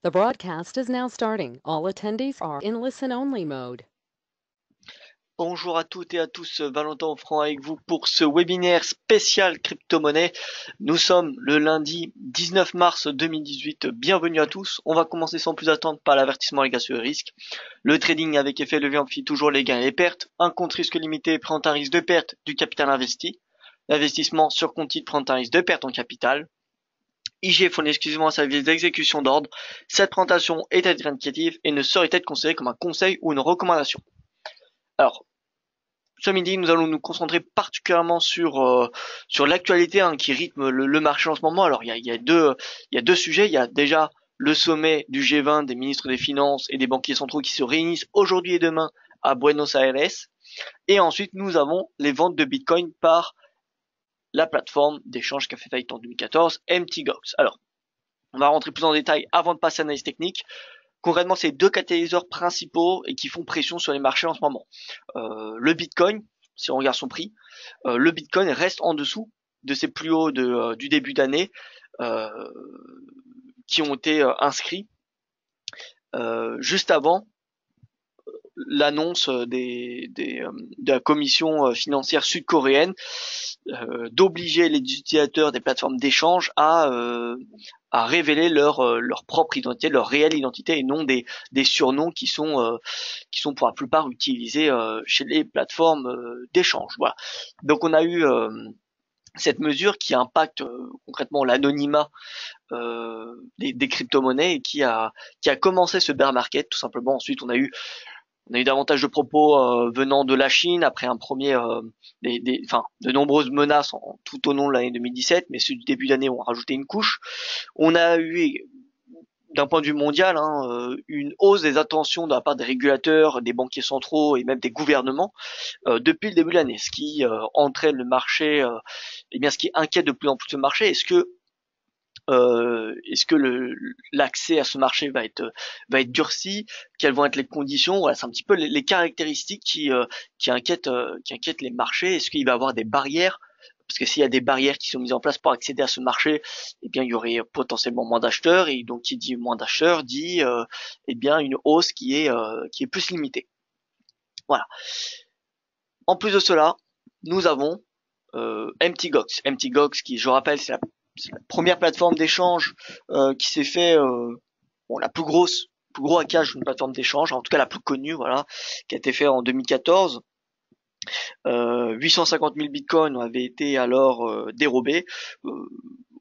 The broadcast is now starting. All attendees are in listen-only mode. Bonjour à toutes et à tous, Valentin Offrand avec vous pour ce webinaire spécial crypto-monnaie. Nous sommes le lundi 19 mars 2018. Bienvenue à tous. On va commencer sans plus attendre par l'avertissement légal sur le risque. Le trading avec effet levier amplifie toujours les gains et les pertes. Un compte risque limité présente un risque de perte du capital investi. L'investissement sur compte titre présente un risque de perte en capital. IG fournit exclusivement un service d'exécution d'ordre. Cette présentation est à titre indicatif et ne saurait être considérée comme un conseil ou une recommandation. Alors, ce midi, nous allons nous concentrer particulièrement sur l'actualité qui rythme le marché en ce moment. Alors, il y a deux sujets. Il y a déjà le sommet du G20 des ministres des Finances et des banquiers centraux qui se réunissent aujourd'hui et demain à Buenos Aires. Et ensuite, nous avons les ventes de Bitcoin par la plateforme d'échange qui a fait faillite en 2014, MTGOX. Alors, on va rentrer plus en détail avant de passer à l'analyse technique. Concrètement, c'est deux catalyseurs principaux et qui font pression sur les marchés en ce moment. Le Bitcoin, si on regarde son prix, le Bitcoin reste en dessous de ses plus hauts du début d'année euh, qui ont été inscrits juste avant l'annonce de la commission financière sud-coréenne d'obliger les utilisateurs des plateformes d'échange à révéler leur propre identité, leur réelle identité et non des surnoms qui sont pour la plupart utilisés chez les plateformes d'échange. Voilà. Donc on a eu cette mesure qui impacte concrètement l'anonymat des crypto-monnaies et qui a commencé ce bear market tout simplement. Ensuite on a eu davantage de propos venant de la Chine après un premier, de nombreuses menaces tout au long de l'année 2017, mais ceux du début d'année ont rajouté une couche. On a eu, d'un point de vue mondial, une hausse des attentions de la part des régulateurs, des banquiers centraux et même des gouvernements depuis le début de l'année, ce qui entraîne le marché, ce qui inquiète de plus en plus le marché. Est-ce que l'accès à ce marché va être durci? Quelles vont être les conditions? Voilà, c'est un petit peu les caractéristiques qui inquiètent les marchés. Est-ce qu'il va y avoir des barrières? Parce que s'il y a des barrières qui sont mises en place pour accéder à ce marché, eh bien il y aurait potentiellement moins d'acheteurs et donc qui dit moins d'acheteurs dit eh bien une hausse qui est plus limitée. Voilà. En plus de cela, nous avons MTGOX. MTGOX qui, je rappelle, c'est la première plateforme d'échange qui s'est fait la plus gros hackage d'une plateforme d'échange, en tout cas la plus connue, voilà, qui a été fait en 2014. 850 000 bitcoins avaient été alors dérobés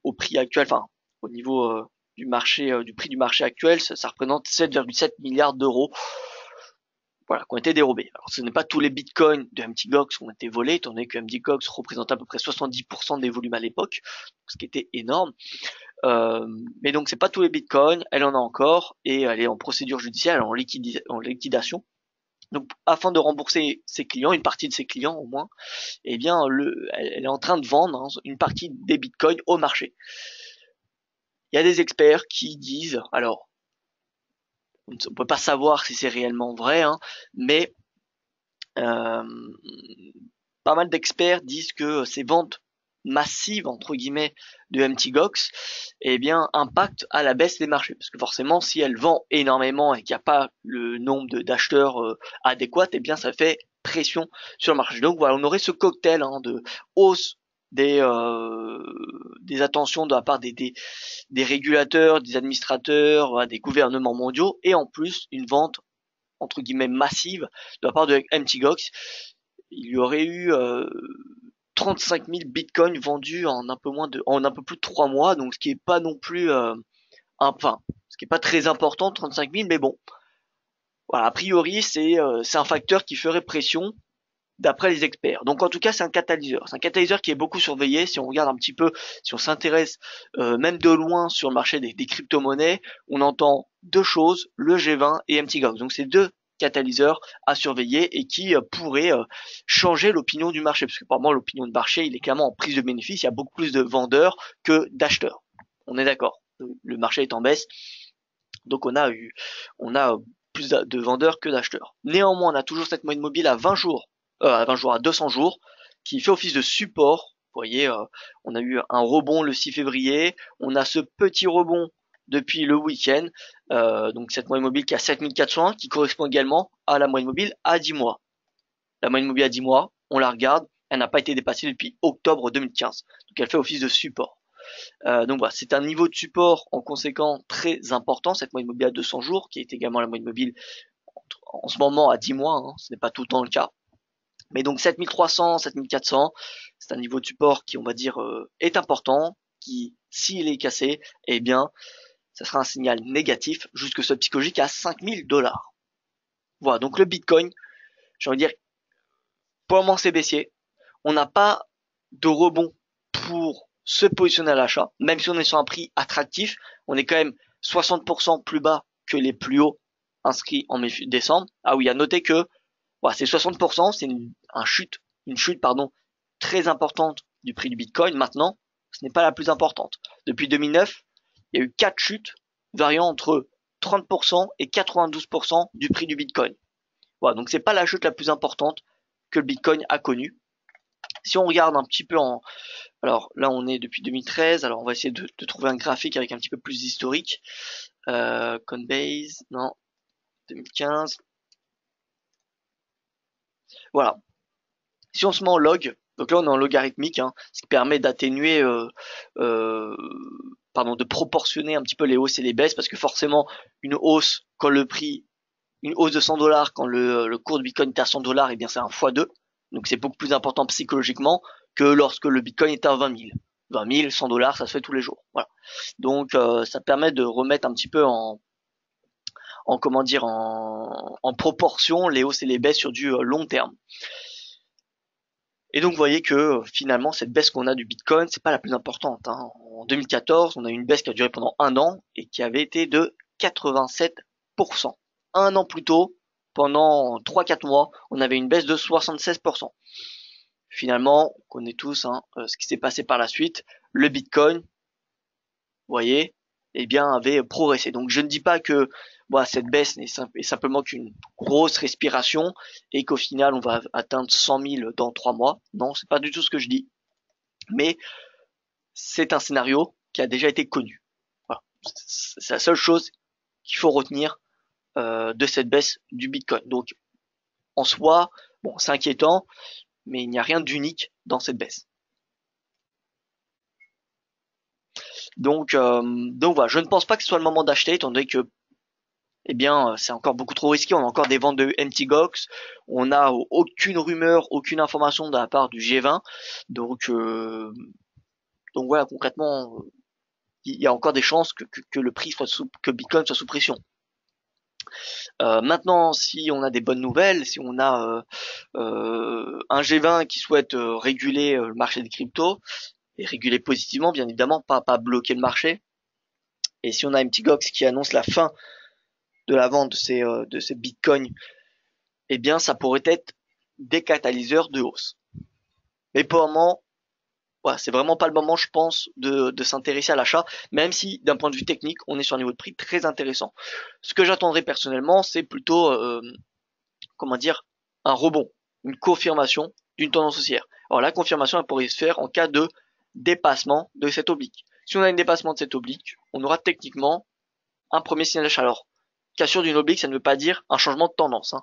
au prix actuel, enfin au niveau du marché, du prix du marché actuel, ça représente 7,7 milliards d'euros. Voilà, qui ont été dérobés. Alors, ce n'est pas tous les bitcoins de MTGOX qui ont été volés, étant donné que MTGOX représentait à peu près 70% des volumes à l'époque, ce qui était énorme. Mais donc, c'est pas tous les bitcoins, elle en a encore, et elle est en procédure judiciaire, elle est en liquidation. Donc, afin de rembourser ses clients, une partie de ses clients au moins, eh bien, elle est en train de vendre une partie des bitcoins au marché. Il y a des experts qui disent, alors, on ne peut pas savoir si c'est réellement vrai, mais Euh, pas mal d'experts disent que ces ventes massives entre guillemets de MTGOX eh bien impactent à la baisse des marchés parce que forcément si elle vend énormément et qu'il n'y a pas le nombre d'acheteurs adéquat eh bien ça fait pression sur le marché. Donc voilà, on aurait ce cocktail de hausse des attentions de la part des régulateurs, des administrateurs, des gouvernements mondiaux et en plus une vente entre guillemets massive de la part de MTGOX. Il y aurait eu 35 000 bitcoins vendus en un peu plus de 3 mois, donc ce qui est pas non plus, ce qui est pas très important, 35 000, mais bon, voilà, a priori c'est un facteur qui ferait pression d'après les experts. Donc en tout cas c'est un catalyseur. C'est un catalyseur qui est beaucoup surveillé. Si on regarde un petit peu, si on s'intéresse même de loin sur le marché des crypto-monnaies, on entend deux choses, le G20 et MTGOX. Donc c'est deux catalyseurs à surveiller et qui pourraient changer l'opinion du marché. Parce que par moment l'opinion de marché il est clairement en prise de bénéfice. Il y a beaucoup plus de vendeurs que d'acheteurs. On est d'accord. Le marché est en baisse. Donc on a plus de vendeurs que d'acheteurs. Néanmoins, on a toujours cette moyenne mobile à 20 jours, à 200 jours, qui fait office de support. Vous voyez, on a eu un rebond le 6 février, on a ce petit rebond depuis le week-end. Donc cette moyenne mobile qui est à 7401, qui correspond également à la moyenne mobile à 10 mois. La moyenne mobile à 10 mois, on la regarde, elle n'a pas été dépassée depuis octobre 2015. Donc elle fait office de support. Donc voilà, c'est un niveau de support en conséquent très important, cette moyenne mobile à 200 jours, qui est également la moyenne mobile en ce moment à 10 mois, hein, ce n'est pas tout le temps le cas. Mais donc 7300, 7400, c'est un niveau de support qui, on va dire, est important, qui, s'il est cassé, eh bien, ça sera un signal négatif, jusque ce psychologique à 5000 $. Voilà, donc le Bitcoin, j'ai envie de dire, pour le moment c'est baissier. On n'a pas de rebond pour se positionner à l'achat, même si on est sur un prix attractif, on est quand même 60% plus bas que les plus hauts inscrits en décembre. Ah oui, à noter que voilà, c'est 60%, c'est une chute très importante du prix du Bitcoin. Maintenant, ce n'est pas la plus importante. Depuis 2009, il y a eu 4 chutes variant entre 30% et 92% du prix du Bitcoin. Voilà, donc c'est pas la chute la plus importante que le Bitcoin a connue. Si on regarde un petit peu alors là on est depuis 2013, alors on va essayer de trouver un graphique avec un petit peu plus d'historique. Coinbase, non, 2015. Voilà. Si on se met en log, donc là on est en logarithmique, hein, ce qui permet d'atténuer, de proportionner un petit peu les hausses et les baisses, parce que forcément une hausse une hausse de 100 $, quand le cours de Bitcoin est à 100 $, et bien c'est un x2, donc c'est beaucoup plus important psychologiquement que lorsque le Bitcoin est à 20 000. 20 000, 100 $, ça se fait tous les jours. Voilà. Donc ça permet de remettre un petit peu en proportion les hausses et les baisses sur du long terme. Et donc vous voyez que finalement cette baisse qu'on a du Bitcoin, c'est pas la plus importante, hein. En 2014, on a eu une baisse qui a duré pendant un an et qui avait été de 87%. Un an plus tôt, pendant 3-4 mois, on avait une baisse de 76%. Finalement, on connaît tous ce qui s'est passé par la suite. Le Bitcoin, vous voyez, avait progressé. Donc je ne dis pas que cette baisse est simplement qu'une grosse respiration et qu'au final on va atteindre 100 000 dans 3 mois. Non, c'est pas du tout ce que je dis. Mais c'est un scénario qui a déjà été connu. Voilà. C'est la seule chose qu'il faut retenir de cette baisse du Bitcoin. Donc en soi, c'est inquiétant, mais il n'y a rien d'unique dans cette baisse. Donc voilà, je ne pense pas que ce soit le moment d'acheter, étant donné que c'est encore beaucoup trop risqué. On a encore des ventes de MTGOX. On n'a aucune rumeur, aucune information de la part du G20. Donc voilà, concrètement, il y a encore des chances que le prix que Bitcoin soit sous pression. Maintenant, si on a des bonnes nouvelles, si on a un G20 qui souhaite réguler le marché des cryptos, et réguler positivement, bien évidemment, pas bloquer le marché, et si on a MTGOX qui annonce la fin de la vente de ces bitcoins, ça pourrait être des catalyseurs de hausse. Mais pour le moment, c'est vraiment pas le moment, je pense, de s'intéresser à l'achat, même si d'un point de vue technique, on est sur un niveau de prix très intéressant. Ce que j'attendrais personnellement, c'est plutôt, un rebond, une confirmation d'une tendance haussière. Alors la confirmation, elle pourrait se faire en cas de dépassement de cette oblique. Si on a un dépassement de cette oblique, on aura techniquement un premier signal d'achat. Alors, cassure d'une oblique, ça ne veut pas dire un changement de tendance,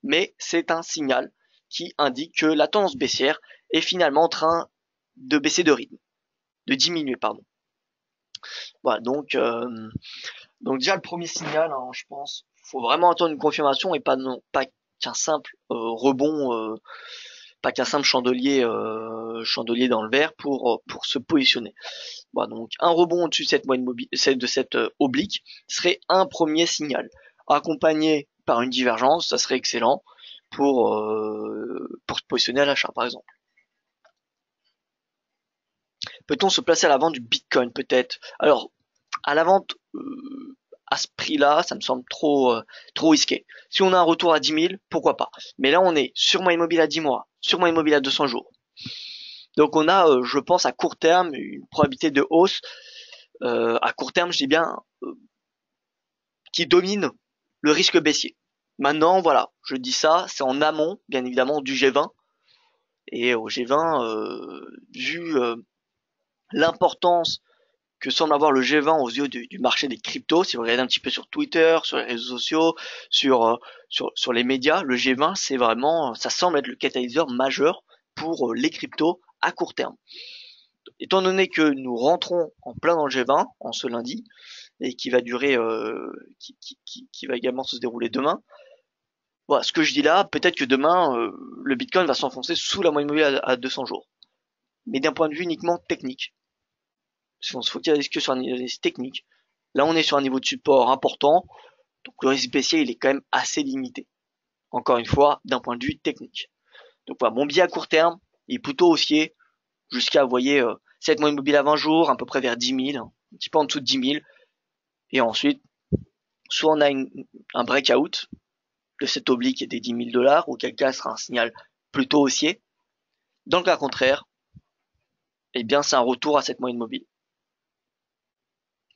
mais c'est un signal qui indique que la tendance baissière est finalement en train de baisser de rythme, de diminuer, pardon. Voilà, donc déjà le premier signal, je pense, faut vraiment attendre une confirmation et pas qu'un simple rebond, pas qu'un simple chandelier dans le verre pour se positionner. Voilà, donc un rebond au-dessus de cette moyenne mobile, de cette oblique serait un premier signal, accompagné par une divergence, ça serait excellent pour se positionner à l'achat par exemple. Peut-on se placer à la vente du Bitcoin peut-être? Alors à la vente à ce prix-là, ça me semble trop risqué. Si on a un retour à 10 000, pourquoi pas. Mais là on est sur moyenne mobile à 10 mois, sur moyenne mobile à 200 jours. Donc on a, je pense, à court terme, une probabilité de hausse, à court terme, je dis bien, qui domine le risque baissier. Maintenant, voilà, je dis ça, c'est en amont, bien évidemment, du G20. Et au G20, vu l'importance que semble avoir le G20 aux yeux du marché des cryptos. Si vous regardez un petit peu sur Twitter, sur les réseaux sociaux, sur les médias, le G20, c'est vraiment, ça semble être le catalyseur majeur pour les cryptos à court terme. Étant donné que nous rentrons en plein dans le G20 en ce lundi et qui va durer, qui va également se dérouler demain. Voilà, ce que je dis là, peut-être que demain le Bitcoin va s'enfoncer sous la moyenne mobile à 200 jours. Mais d'un point de vue uniquement technique, si on se focalise que sur un analyse technique, là on est sur un niveau de support important, donc le risque baissier il est quand même assez limité. Encore une fois, d'un point de vue technique. Donc voilà, mon biais à court terme il est plutôt haussier jusqu'à, vous voyez, cette moyenne mobile à 20 jours, à peu près vers 10 000, un petit peu en dessous de 10 000. Et ensuite, soit on a un breakout de cet oblique et des 10 000 $, auquel cas sera un signal plutôt haussier. Dans le cas contraire, eh bien c'est un retour à cette moyenne mobile.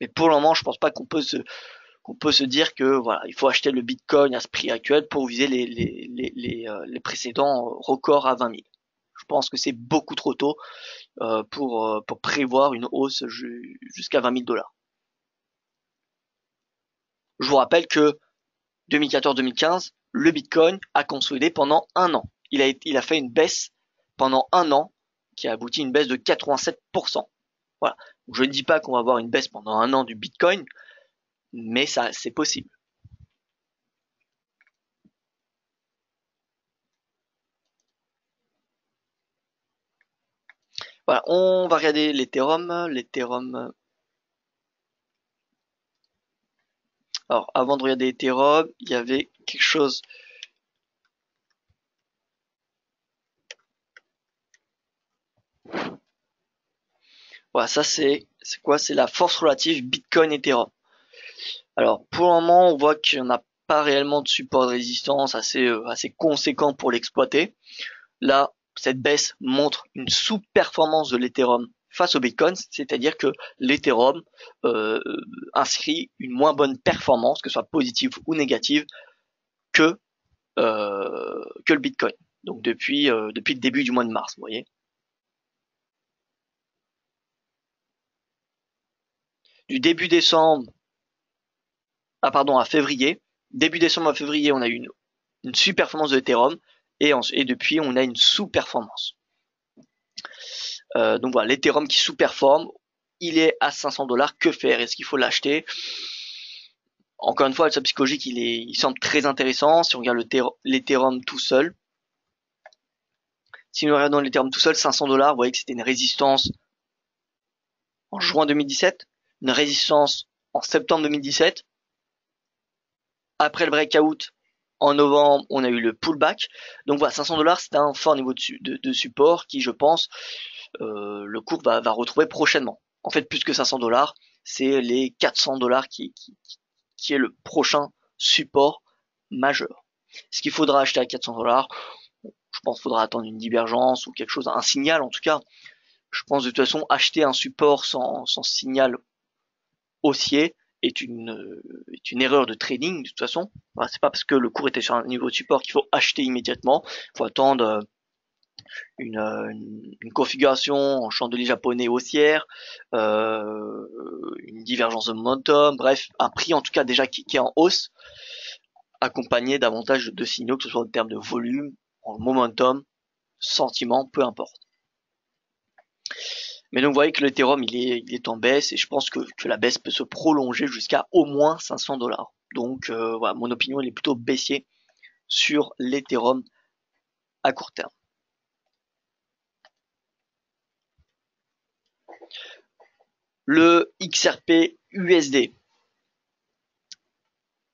Mais pour le moment, je pense pas qu'on peut se dire que voilà, il faut acheter le Bitcoin à ce prix actuel pour viser les précédents records à 20 000. Je pense que c'est beaucoup trop tôt pour prévoir une hausse jusqu'à 20 000 $. Je vous rappelle que 2014-2015, le Bitcoin a consolidé pendant un an. Il a fait une baisse pendant un an qui a abouti à une baisse de 87%. Voilà. Je ne dis pas qu'on va avoir une baisse pendant un an du Bitcoin, mais ça, c'est possible. Voilà, on va regarder l'Ethereum. Alors, avant de regarder l'Ethereum, il y avait quelque chose. Voilà, ça c'est quoi? C'est la force relative Bitcoin-Ethereum. Alors, pour le moment, on voit qu'il n'y en a pas réellement de support de résistance assez conséquent pour l'exploiter. Là, cette baisse montre une sous-performance de l'Ethereum face au Bitcoin, c'est-à-dire que l'Ethereum inscrit une moins bonne performance, que ce soit positive ou négative, que le Bitcoin. Donc depuis le début du mois de mars, vous voyez. Du début décembre à février, début décembre à février, on a eu une sous-performance de l'Ethereum et depuis on a une sous-performance. Donc voilà, l'Ethereum qui sous-performe, il est à 500 $. Que faire? Est-ce qu'il faut l'acheter? Encore une fois, le psychologique, il semble très intéressant. Si on regarde l'Ethereum tout seul, si nous regardons l'Ethereum tout seul, 500 $, vous voyez que c'était une résistance en juin 2017, une résistance en septembre 2017. Après le breakout, en novembre, on a eu le pullback. Donc voilà, 500 $, c'est un fort niveau de support qui, je pense, le cours va retrouver prochainement. En fait, plus que 500 $, c'est les 400 $ qui est le prochain support majeur. Est-ce qu'il faudra acheter à 400 $? Je pense qu'il faudra attendre une divergence ou quelque chose, un signal en tout cas. Je pense de toute façon acheter un support sans signal haussier est une erreur de trading de toute façon. Voilà, c'est pas parce que le cours était sur un niveau de support qu'il faut acheter immédiatement. Il faut attendre une configuration en chandelier japonais haussière, une divergence de momentum, bref, un prix en tout cas déjà qui est en hausse, accompagné davantage de signaux, que ce soit en termes de volume, en momentum, sentiment, peu importe. Mais donc vous voyez que l'Ethereum il est en baisse et je pense que la baisse peut se prolonger jusqu'à au moins 500 $. Donc voilà, mon opinion elle est plutôt baissier sur l'Ethereum à court terme. Le XRP USD.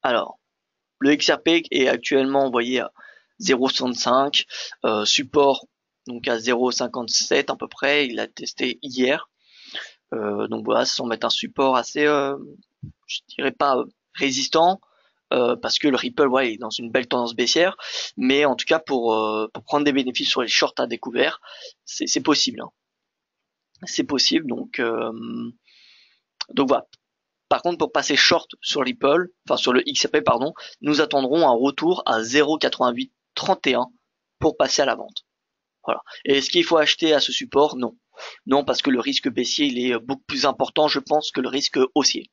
Alors, le XRP est actuellement, vous voyez, à 0,65, support donc à 0,57 à peu près, il a testé hier. Donc voilà, ça semble être un support assez, je dirais pas résistant, parce que le Ripple, ouais, est dans une belle tendance baissière, mais en tout cas pour prendre des bénéfices sur les shorts à découvert, c'est possible. Hein. C'est possible, donc voilà. Par contre, pour passer short sur Ripple, enfin sur le XRP, pardon, nous attendrons un retour à 0,8831 pour passer à la vente. Voilà. Et est-ce qu'il faut acheter à ce support? Non. Non, parce que le risque baissier, il est beaucoup plus important, je pense, que le risque haussier.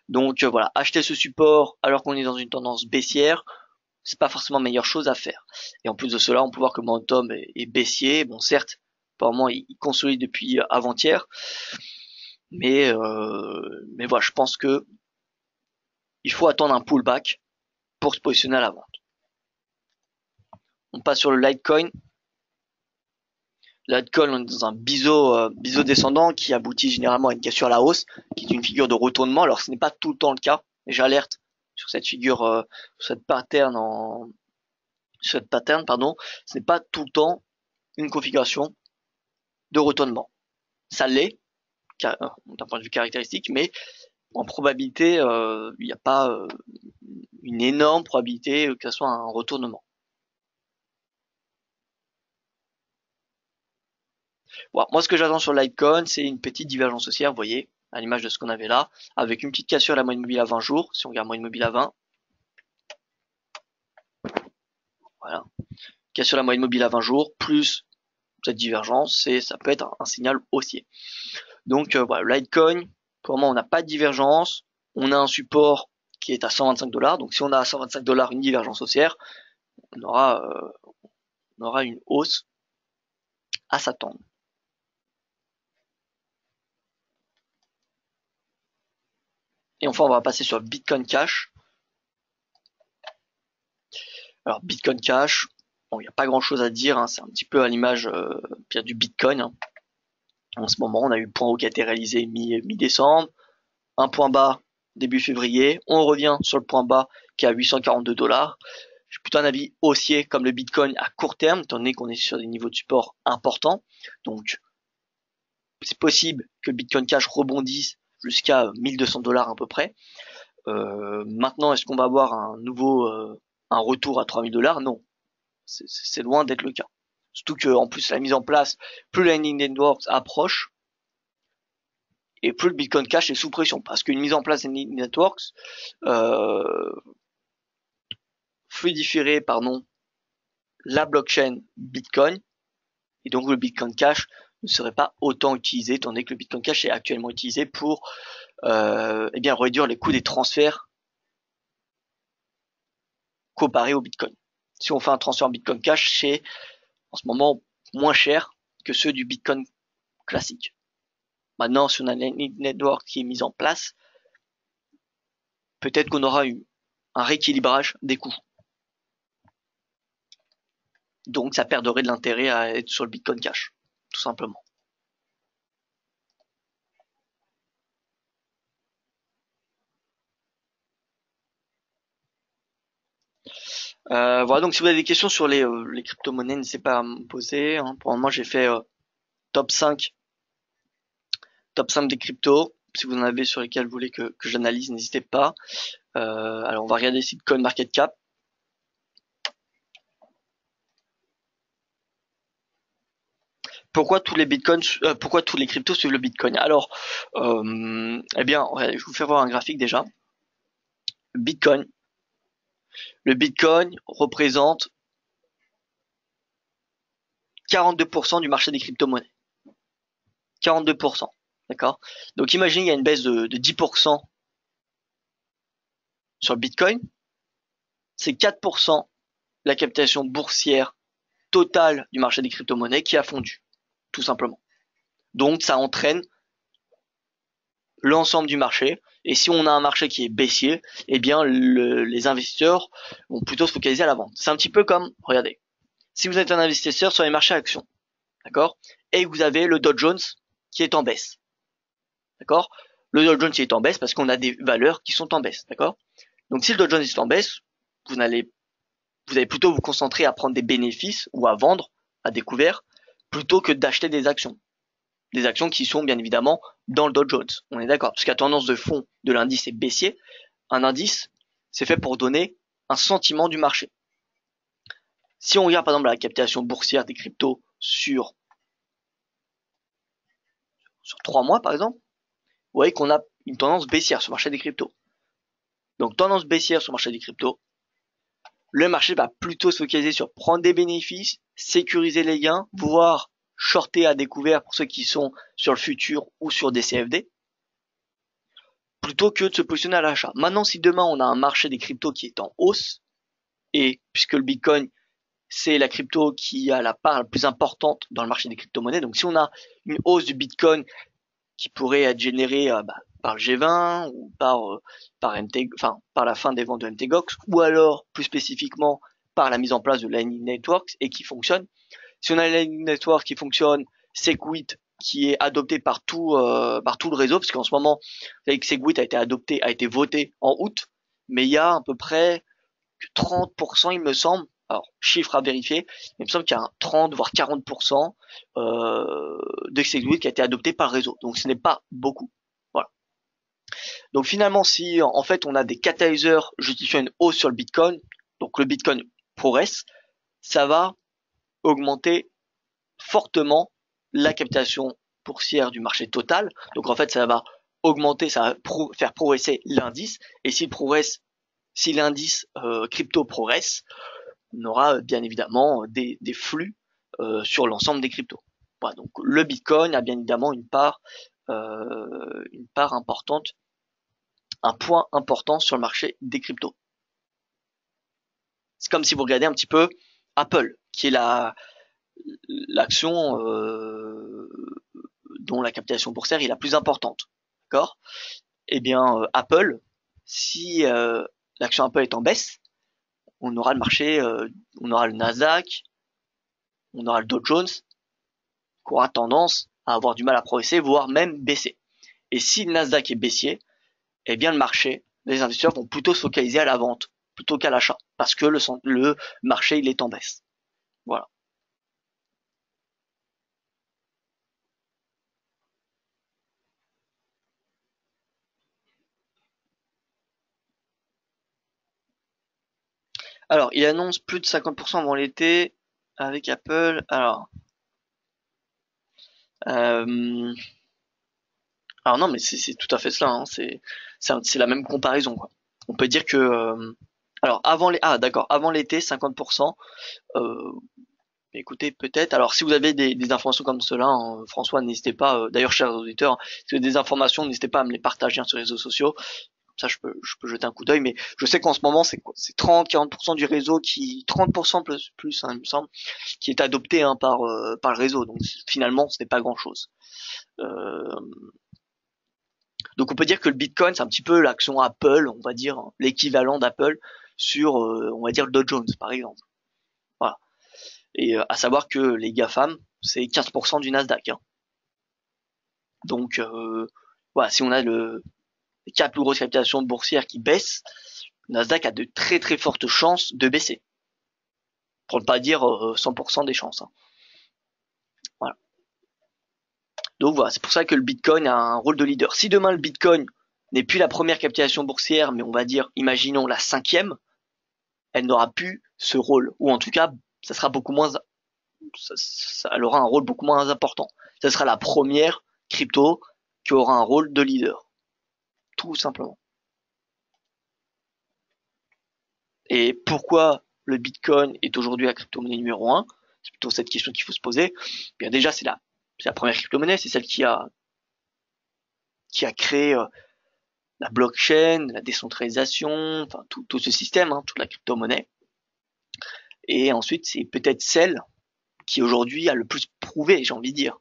Donc voilà, acheter ce support alors qu'on est dans une tendance baissière, c'est pas forcément la meilleure chose à faire. Et en plus de cela, on peut voir que le momentum est baissier. Bon, certes, apparemment, il consolide depuis avant-hier, mais voilà, je pense que il faut attendre un pullback pour se positionner à la vente. On passe sur le Litecoin. Litecoin, on est dans un biseau descendant qui aboutit généralement à une cassure à la hausse, qui est une figure de retournement. Alors ce n'est pas tout le temps le cas. Et j'alerte sur cette figure, sur cette pattern, pardon. Ce n'est pas tout le temps une configuration de retournement. Ça l'est, d'un point de vue caractéristique, mais en probabilité, il n'y a pas une énorme probabilité que ce soit un retournement. Voilà. Moi, ce que j'attends sur Litecoin, c'est une petite divergence haussière, vous voyez, à l'image de ce qu'on avait là, avec une petite cassure à la moyenne mobile à 20 jours, si on regarde moyenne mobile à 20. Voilà. Cassure la moyenne mobile à 20 jours, plus cette divergence, ça peut être un signal haussier. Donc voilà, Litecoin, pour le moment, on n'a pas de divergence. On a un support qui est à 125 $. Donc si on a à 125 $ une divergence haussière, on aura une hausse à s'attendre. Et enfin, on va passer sur le Bitcoin Cash. Alors Bitcoin Cash, bon, il n'y a pas grand chose à dire, hein, c'est un petit peu à l'image du Bitcoin. Hein. En ce moment, on a eu le point haut qui a été réalisé mi-décembre, un point bas début février, on revient sur le point bas qui est à 842 $. J'ai plutôt un avis haussier comme le Bitcoin à court terme, étant donné qu'on est sur des niveaux de support importants. Donc c'est possible que le Bitcoin Cash rebondisse jusqu'à 1200 $ à peu près. Maintenant, est-ce qu'on va avoir un retour à 3000 $? Non, c'est loin d'être le cas. Surtout que en plus la mise en place, plus Lightning Network approche, et plus le Bitcoin Cash est sous pression, parce qu'une mise en place de Lightning Networks fluidifierait la blockchain Bitcoin, et donc le Bitcoin Cash ne serait pas autant utilisé, étant donné que le Bitcoin Cash est actuellement utilisé pour réduire les coûts des transferts comparé au Bitcoin. Si on fait un transfert en Bitcoin Cash, c'est en ce moment moins cher que ceux du Bitcoin classique. Maintenant, si on a une network qui est mise en place, peut-être qu'on aura un rééquilibrage des coûts. Donc ça perdrait de l'intérêt à être sur le Bitcoin Cash, tout simplement. Voilà, donc si vous avez des questions sur les crypto-monnaies, n'hésitez pas à me poser. Hein. Pour le moment, j'ai fait top 5 des cryptos. Si vous en avez sur lesquels vous voulez que j'analyse, n'hésitez pas. Alors on va regarder ici CoinMarketCap. Pourquoi tous les cryptos suivent le Bitcoin? Alors, je vais vous faire voir un graphique déjà. Le Bitcoin représente 42% du marché des crypto-monnaies. 42%, d'accord? Donc imaginez il y a une baisse de 10% sur le Bitcoin. C'est 4% la capitalisation boursière totale du marché des crypto-monnaies qui a fondu, tout simplement. Donc ça entraîne l'ensemble du marché. Et si on a un marché qui est baissier, eh bien les investisseurs vont plutôt se focaliser à la vente. C'est un petit peu comme, regardez, si vous êtes un investisseur sur les marchés actions, d'accord, et vous avez le Dow Jones qui est en baisse, d'accord, le Dow Jones qui est en baisse parce qu'on a des valeurs qui sont en baisse, d'accord. Donc si le Dow Jones est en baisse, vous allez plutôt vous concentrer à prendre des bénéfices ou à vendre à découvert plutôt que d'acheter des actions. Des actions qui sont bien évidemment dans le Dow Jones. On est d'accord. Parce que la tendance de fond de l'indice est baissier. Un indice, c'est fait pour donner un sentiment du marché. Si on regarde par exemple la capitalisation boursière des cryptos sur 3 mois par exemple, vous voyez qu'on a une tendance baissière sur le marché des cryptos. Donc tendance baissière sur le marché des cryptos, le marché va plutôt se focaliser sur prendre des bénéfices, sécuriser les gains, voire shorter à découvert pour ceux qui sont sur le futur ou sur des CFD, plutôt que de se positionner à l'achat. Maintenant, si demain on a un marché des cryptos qui est en hausse, et puisque le Bitcoin c'est la crypto qui a la part la plus importante dans le marché des crypto-monnaies, donc si on a une hausse du Bitcoin qui pourrait être générée par le G20 ou par MT, enfin par la fin des ventes de MTGOX, ou alors plus spécifiquement par la mise en place de Lightning Networks et qui fonctionne. Si on a Lightning Network qui fonctionne, Segwit qui est adopté par tout le réseau, parce qu'en ce moment, vous savez que Segwit a été voté en août, mais il y a à peu près 30%, il me semble, alors chiffre à vérifier, mais il me semble qu'il y a un 30 voire 40% de Segwit qui a été adopté par le réseau, donc ce n'est pas beaucoup. Voilà. Donc finalement, si en fait on a des catalyseurs justifiant une hausse sur le Bitcoin, donc le Bitcoin progresse, ça va augmenter fortement la captation boursière du marché total. Donc en fait, ça va augmenter, ça va faire progresser l'indice. Et si l'indice crypto progresse, on aura bien évidemment des flux sur l'ensemble des cryptos. Voilà, donc le Bitcoin a bien évidemment une part importante, un point important sur le marché des cryptos. C'est comme si vous regardez un petit peu Apple, qui est l'action dont la captation boursière est la plus importante. D'accord? Eh bien, Apple, si l'action Apple est en baisse, on aura le marché, on aura le Nasdaq, on aura le Dow Jones, qui aura tendance à avoir du mal à progresser, voire même baisser. Et si le Nasdaq est baissier, eh bien le marché, les investisseurs vont plutôt se focaliser à la vente plutôt qu'à l'achat, parce que le marché il est en baisse. Voilà. Alors, il annonce plus de 50% avant l'été avec Apple. Euh, alors non, mais c'est tout à fait cela. Hein. C'est la même comparaison, quoi. On peut dire que alors avant l'été 50%. Écoutez, peut-être. Alors, si vous avez des informations comme cela, hein, François, n'hésitez pas. D'ailleurs, chers auditeurs, si vous avez des informations, n'hésitez pas à me les partager sur les réseaux sociaux. Comme ça, je peux jeter un coup d'œil. Mais je sais qu'en ce moment, c'est 30-40% du réseau 30% plus, hein, il me semble, qui est adopté hein, par le réseau. Donc, finalement, ce n'est pas grand-chose. Euh, donc, on peut dire que le Bitcoin, c'est un petit peu l'action Apple, on va dire, hein, l'équivalent d'Apple sur, on va dire, le Dow Jones, par exemple. Voilà. Et à savoir que les GAFAM, c'est 15% du Nasdaq. Hein. Donc voilà, si on a les 4 plus grosses capitalisations boursières qui baissent, le Nasdaq a de très très fortes chances de baisser. Pour ne pas dire 100% des chances. Hein. Voilà. Donc voilà, c'est pour ça que le Bitcoin a un rôle de leader. Si demain le Bitcoin n'est plus la première capitalisation boursière, mais on va dire, imaginons la 5e, elle n'aura plus ce rôle. Ou en tout cas, ça sera beaucoup moins, elle aura un rôle beaucoup moins important. Ça sera la première crypto qui aura un rôle de leader. Tout simplement. Et pourquoi le Bitcoin est aujourd'hui la crypto-monnaie numéro 1? C'est plutôt cette question qu'il faut se poser. Bien déjà, c'est la première crypto-monnaie, c'est celle qui a créé la blockchain, la décentralisation, enfin tout ce système, hein, toute la crypto-monnaie. Et ensuite, c'est peut-être celle qui aujourd'hui a le plus prouvé, j'ai envie de dire.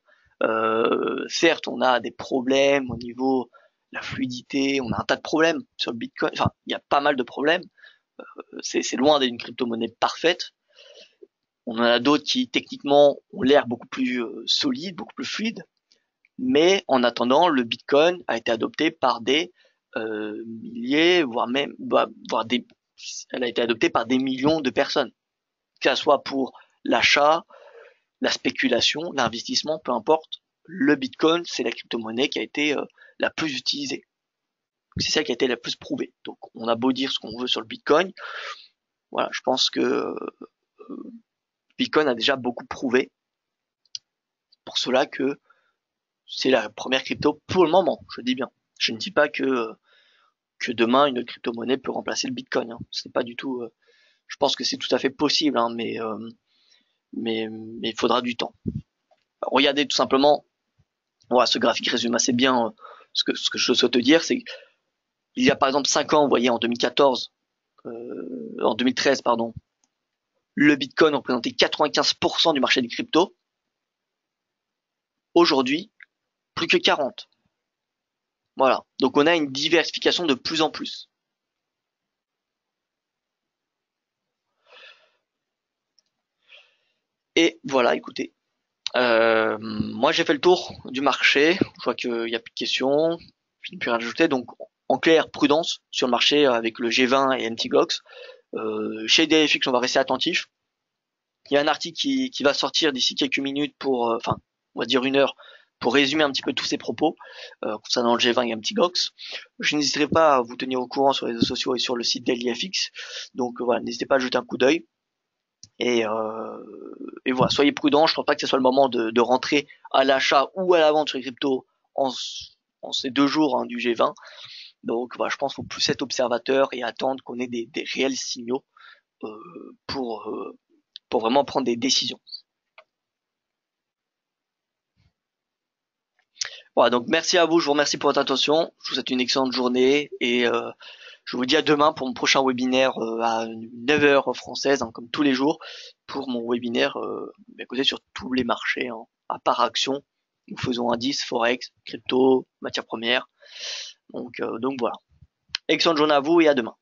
Certes, on a des problèmes au niveau de la fluidité, on a un tas de problèmes sur le Bitcoin. Enfin, il y a pas mal de problèmes. C'est loin d'être une crypto-monnaie parfaite. On en a d'autres qui techniquement ont l'air beaucoup plus solides, beaucoup plus fluides. Mais en attendant, le Bitcoin a été adopté par des milliers, voire même, elle a été adoptée par des millions de personnes, que ce soit pour l'achat, la spéculation, l'investissement, peu importe. Le Bitcoin, c'est la crypto-monnaie qui a été la plus utilisée. C'est celle qui a été la plus prouvée. Donc, on a beau dire ce qu'on veut sur le Bitcoin, voilà, je pense que Bitcoin a déjà beaucoup prouvé. Pour cela que c'est la première crypto pour le moment, je dis bien. Je ne dis pas que demain une crypto-monnaie peut remplacer le Bitcoin. Hein. C'est pas du tout. Je pense que c'est tout à fait possible, hein, mais il faudra du temps. Regardez tout simplement, voilà, ce graphique résume assez bien ce que je souhaite te dire, c'est qu'il y a par exemple 5 ans, vous voyez, en 2014, en 2013, pardon, le Bitcoin représentait 95% du marché des cryptos. Aujourd'hui, plus que 40. Voilà. Donc on a une diversification de plus en plus. Et voilà, écoutez. Moi j'ai fait le tour du marché. Je vois qu'il n'y a plus de questions. Je n'ai plus rien à ajouter. Donc en clair, prudence sur le marché avec le G20 et MTGOX. Chez DFX, on va rester attentif. Il y a un article qui va sortir d'ici quelques minutes pour, enfin, on va dire 1 heure, pour résumer un petit peu tous ces propos concernant le G20 et MTGOX. Je n'hésiterai pas à vous tenir au courant sur les réseaux sociaux et sur le site DailyFX. Donc voilà, n'hésitez pas à jeter un coup d'œil. Et, et voilà, soyez prudents. Je ne pense pas que ce soit le moment de rentrer à l'achat ou à la vente sur les cryptos en, en ces 2 jours du G20. Donc voilà, je pense qu'il faut plus être observateur et attendre qu'on ait des réels signaux euh, pour, euh, pour vraiment prendre des décisions. Voilà, donc merci à vous, je vous remercie pour votre attention, je vous souhaite une excellente journée et je vous dis à demain pour mon prochain webinaire à 9 heures française, hein, comme tous les jours, pour mon webinaire sur tous les marchés, hein, à part action. Nous faisons indices, forex, crypto, matières premières. Donc voilà. Excellente journée à vous et à demain.